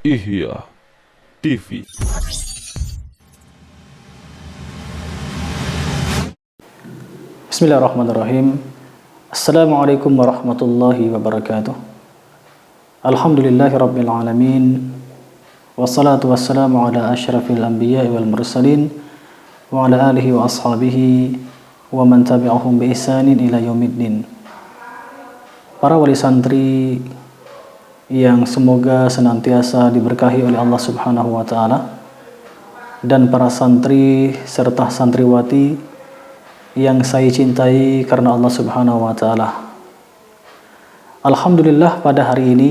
Ihya TV. Bismillahirrahmanirrahim. Assalamualaikum warahmatullahi wabarakatuh. Alhamdulillahi rabbil alamin. Wassalatu wassalamu ala asyrafil anbiya'i wal mursalin wa ala alihi wa ashabihi wa man tabi'ahum bi ihsanin ila yaumiddin. Para wali santri yang semoga senantiasa diberkahi oleh Allah Subhanahu wa taala, dan para santri serta santriwati yang saya cintai karena Allah Subhanahu wa taala. Alhamdulillah, pada hari ini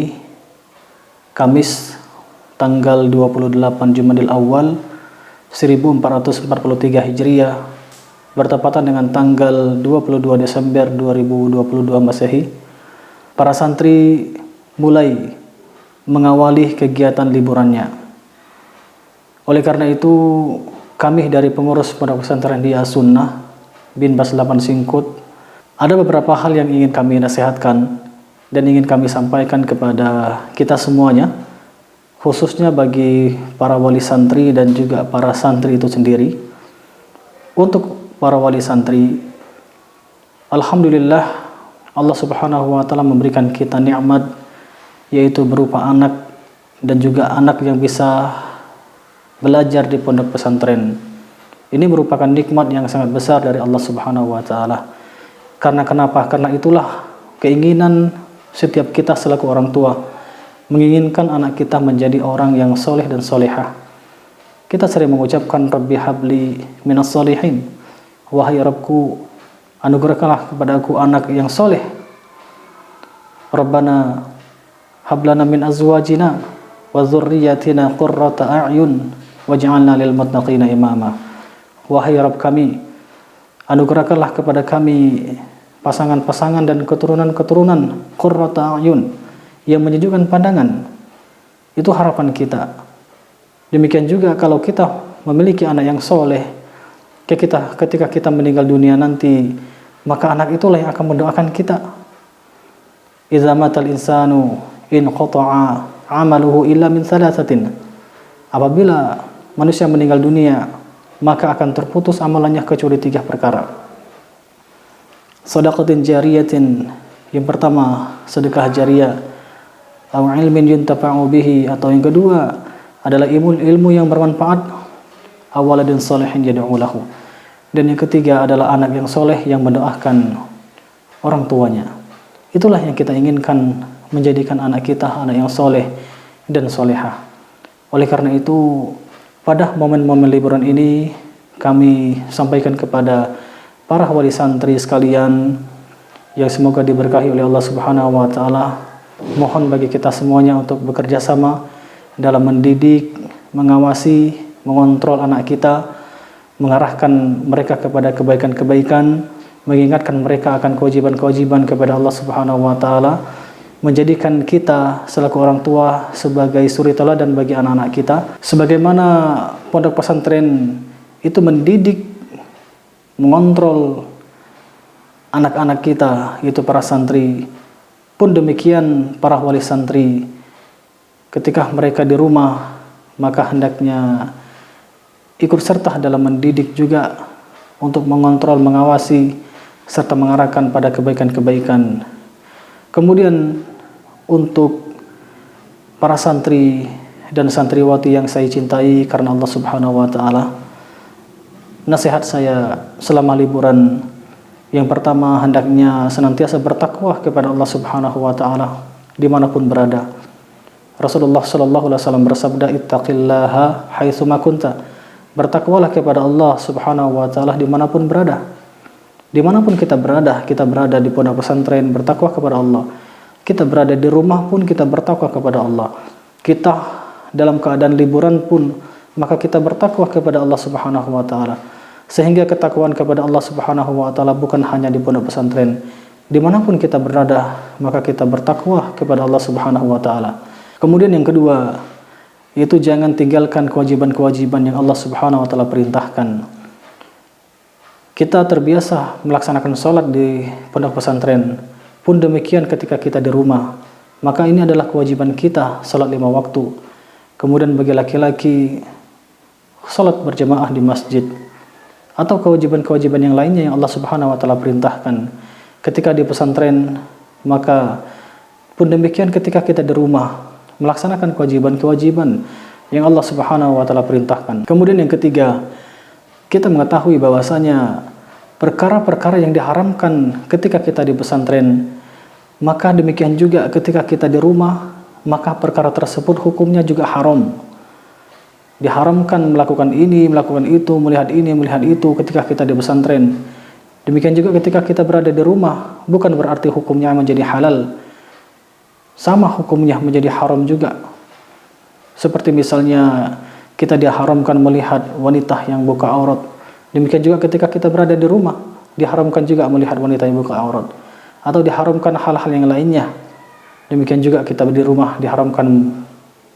Kamis tanggal 28 Jumadil Awal 1443 Hijriah bertepatan dengan tanggal 22 Desember 2022 Masehi, para santri mulai mengawali kegiatan liburannya. Oleh karena itu, kami dari pengurus Pondok Pesantren Ihya Sunnah bin Bas 8 Singkut ada beberapa hal yang ingin kami nasihatkan dan ingin kami sampaikan kepada kita semuanya, khususnya bagi para wali santri dan juga para santri itu sendiri. Untuk para wali santri, alhamdulillah Allah Subhanahu wa taala memberikan kita nikmat, yaitu berupa anak dan juga anak yang bisa belajar di pondok pesantren. Ini merupakan nikmat yang sangat besar dari Allah Subhanahu wa taala. Karena kenapa? Karena itulah keinginan setiap kita selaku orang tua, menginginkan anak kita menjadi orang yang soleh dan solehah. Kita sering mengucapkan Rabbi habli minas solihin, wahai Rabbku, anugerahkanlah kepada aku anak yang soleh. Rabbana hablana min azwajina wa dzurriyyatina qurrata a'yun waj'alna lil muttaqina imama. Wahai Rabb kami, anugerahkanlah kepada kami pasangan-pasangan dan keturunan-keturunan qurrata a'yun, yang menyejukkan pandangan. Itu harapan kita. Demikian juga kalau kita memiliki anak yang soleh, ketika kita meninggal dunia nanti, maka anak itulah yang akan mendoakan kita. Idza matal insanu in qata'a amaluhu illa min thalathatin. Apabila manusia meninggal dunia, maka akan terputus amalannya kecuali 3 perkara. Shadaqatin jariyatin, yang pertama sedekah jariyah, atau ilmin yuntafa'u bihi, atau yang kedua adalah ilmu yang bermanfaat, awaladin salihin yad'u lahu, dan yang ketiga adalah anak yang soleh yang mendoakan orang tuanya. Itulah yang kita inginkan, menjadikan anak kita anak yang soleh dan solehah. Oleh karena itu, pada momen-momen liburan ini kami sampaikan kepada para wali santri sekalian yang semoga diberkahi oleh Allah Subhanahu wa taala, mohon bagi kita semuanya untuk bekerja sama dalam mendidik, mengawasi, mengontrol anak kita, mengarahkan mereka kepada kebaikan-kebaikan, mengingatkan mereka akan kewajiban-kewajiban kepada Allah Subhanahu wa taala, menjadikan kita selaku orang tua sebagai suri teladan bagi anak-anak kita. Sebagaimana pondok pesantren itu mendidik, mengontrol anak-anak kita, yaitu para santri, pun demikian para wali santri ketika mereka di rumah, maka hendaknya ikut serta dalam mendidik juga, untuk mengontrol, mengawasi, serta mengarahkan pada kebaikan-kebaikan. Kemudian untuk para santri dan santriwati yang saya cintai karena Allah Subhanahu wa taala, nasihat saya selama liburan, yang pertama hendaknya senantiasa bertakwa kepada Allah Subhanahu wa taala dimanapun berada. Rasulullah sallallahu alaihi wasallam bersabda, ittaqillaha haitsu ma kunta. Bertakwalah kepada Allah Subhanahu wa taala dimanapun berada. Dimanapun kita berada di pondok pesantren, bertakwa kepada Allah. Kita berada di rumah pun kita bertakwa kepada Allah. Kita dalam keadaan liburan pun, maka kita bertakwa kepada Allah Subhanahu wa taala. Sehingga ketakwaan kepada Allah Subhanahu wa taala bukan hanya di pondok pesantren. Dimanapun kita berada, maka kita bertakwa kepada Allah Subhanahu wa taala. Kemudian yang kedua, yaitu jangan tinggalkan kewajiban-kewajiban yang Allah Subhanahu wa taala perintahkan. Kita terbiasa melaksanakan sholat di pondok pesantren, Pun demikian ketika kita di rumah, maka ini adalah kewajiban kita salat 5 waktu. Kemudian bagi laki-laki, salat berjamaah di masjid, atau kewajiban-kewajiban yang lainnya yang Allah Subhanahu wa taala perintahkan. Ketika di pesantren, maka pun demikian ketika kita di rumah, melaksanakan kewajiban-kewajiban yang Allah Subhanahu wa taala perintahkan. Kemudian yang ketiga, kita mengetahui bahwasanya perkara-perkara yang diharamkan ketika kita di pesantren, maka demikian juga ketika kita di rumah, maka perkara tersebut hukumnya juga haram. Diharamkan melakukan ini, melakukan itu, melihat ini, melihat itu ketika kita di pesantren. Demikian juga ketika kita berada di rumah, bukan berarti hukumnya menjadi halal. Sama hukumnya menjadi haram juga. Seperti misalnya kita diharamkan melihat wanita yang buka aurat. Demikian juga ketika kita berada di rumah, diharamkan juga melihat wanita yang buka aurat. Atau diharamkan hal-hal yang lainnya. Demikian juga kita di rumah diharamkan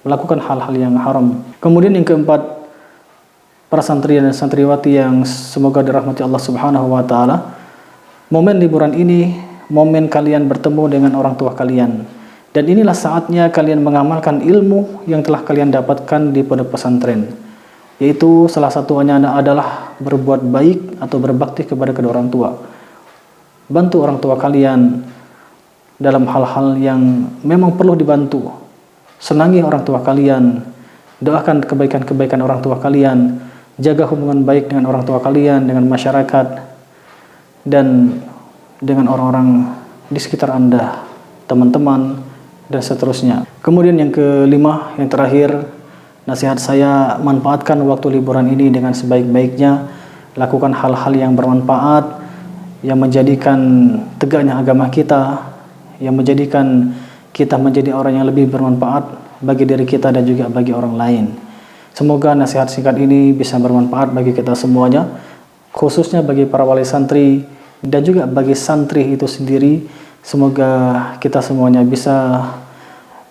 melakukan hal-hal yang haram. Kemudian yang keempat, para santriwan dan santriwati yang semoga dirahmati Allah Subhanahu wa taala, momen liburan ini momen kalian bertemu dengan orang tua kalian, dan inilah saatnya kalian mengamalkan ilmu yang telah kalian dapatkan di pondok pesantren, yaitu salah satunya adalah berbuat baik atau berbakti kepada kedua orang tua. Bantu orang tua kalian dalam hal-hal yang memang perlu dibantu. Senangi orang tua kalian, doakan kebaikan-kebaikan orang tua kalian, jaga hubungan baik dengan orang tua kalian, dengan masyarakat, dan dengan orang-orang di sekitar Anda, teman-teman, dan seterusnya. Kemudian yang kelima, yang terakhir, nasihat saya, manfaatkan waktu liburan ini dengan sebaik-baiknya, lakukan hal-hal yang bermanfaat, yang menjadikan tegaknya agama kita, yang menjadikan kita menjadi orang yang lebih bermanfaat bagi diri kita dan juga bagi orang lain. Semoga nasihat singkat ini bisa bermanfaat bagi kita semuanya, khususnya bagi para wali santri dan juga bagi santri itu sendiri. Semoga kita semuanya bisa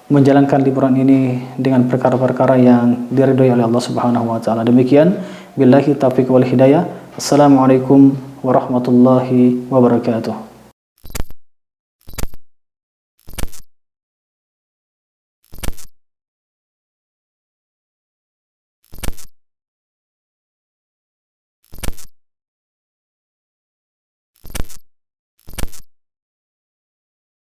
menjalankan liburan ini dengan perkara-perkara yang diridhoi oleh Allah Subhanahu wa taala. Demikian, billahi taufiq wal hidayah. Assalamualaikum warahmatullahi wabarakatuh.